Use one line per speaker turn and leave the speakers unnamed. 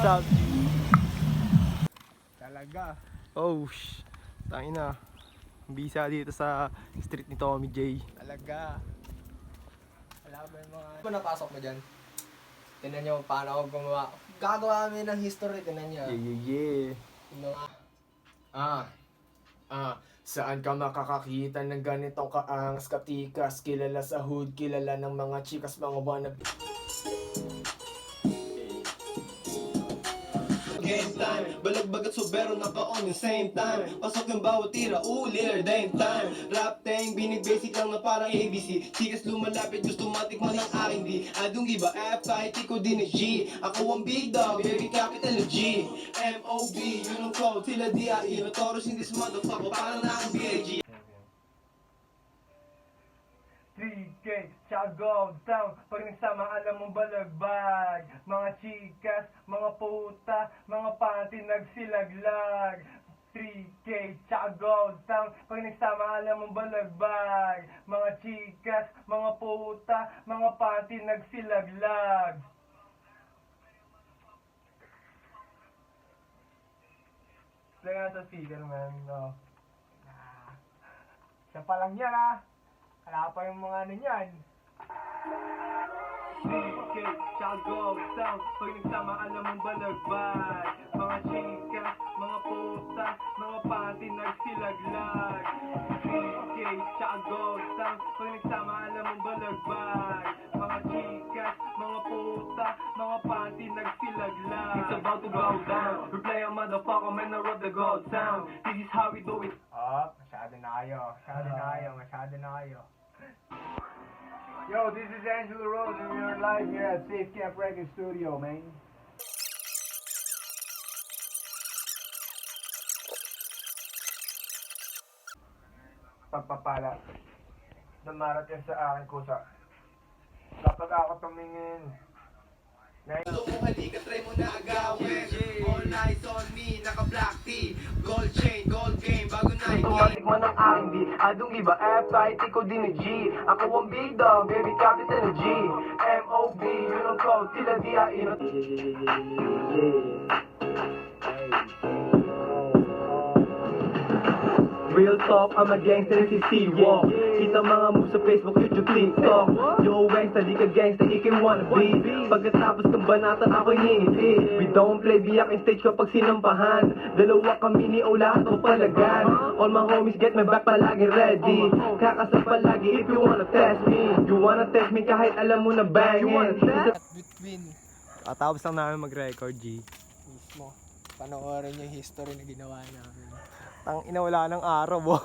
up?
Talaga.
Oh, tangina. Bisa dito sa street ni Tommy J.
Talaga. Wala ba yung mga... Ano napasok mo dyan? Tignan nyo paano ako gumawa. Gagawa kami ng history, tignan nyo.
Yeah.
Yung mga... Saan ka makakakita ng ganitong kaangas katikas? Kilala sa hood, kilala ng mga chikas, mga wannabe. Game time, balagbag at sobero naka-on the same time. Pasok yung bawat tira, ulir, dame time. Rap tang, binibasic lang na parang ABC. Chikas lumalapit, gusto matikman ng aking D. I don't give a F, kahit ikaw din na G. Ako ang big dog, baby capital G. M.O.B, yun ang code, sila D.I.E. Notorious in this motherfucker, parang na akong B.I.G.
3K, tsaka gold town. Pag nagsama alam mong balagbag. Mga chikas, mga puta, mga panty nagsilaglag. 3K, tsaka gold town. Pag nagsama alam mong balagbag. Mga chikas, mga puta, mga panty nagsilaglag. Lagyan sa speaker, man. No. Siya pa lang yan, ha. Wala pa yung mga ano niyan. Okay, tsaka gold town. Pag nagsama alam mong balagbag. Mga chika, mga puta, mga panty nagsilaglag. Okay, tsaka gold town. Pag nagsama alam mong balagbag. Mga chika, mga puta, mga panty nagsilaglag. It's about to go down. We play a motherfucker, man, I wrote the gold sound. This is how we do it. Masyado na kayo. Yo, this is Angelo Rose and we are live here at Safe Camp Record Studio, man. Pagpapala na marating sa akin kusa. Kapag ako tumingin,
Gusto mo halika, try mo na agawin. All eyes on me, naka-black tee. Gold chain, gold game, bago Nike.
tumatik man ang aking D. I don't give a F, kahit ikaw din na G. Ako ang big dog, baby capital na G. M.O.B, yun ang code, sila D.I.E. Real talk, I'm a gangster, si C-Walk. Kita mga moves sa Facebook, YouTube, TikTok. Yo, gangsta, di ka gangsta, ikay wannabe. Pagkatapos ng banatan, ako'y ngingiti. We don't play biyak in stage kapag sinampahan. Dalawa kami ni O, lahat o palagan. All my homies get my back, palagi ready. Kakasap palagi if you wanna test me. You wanna test me kahit alam mo na bangin.
Between
Tapos lang namin mag-record, G.
mismo. Panoorin yung history na ginawa namin.
Tang ina, wala ng araw, oh.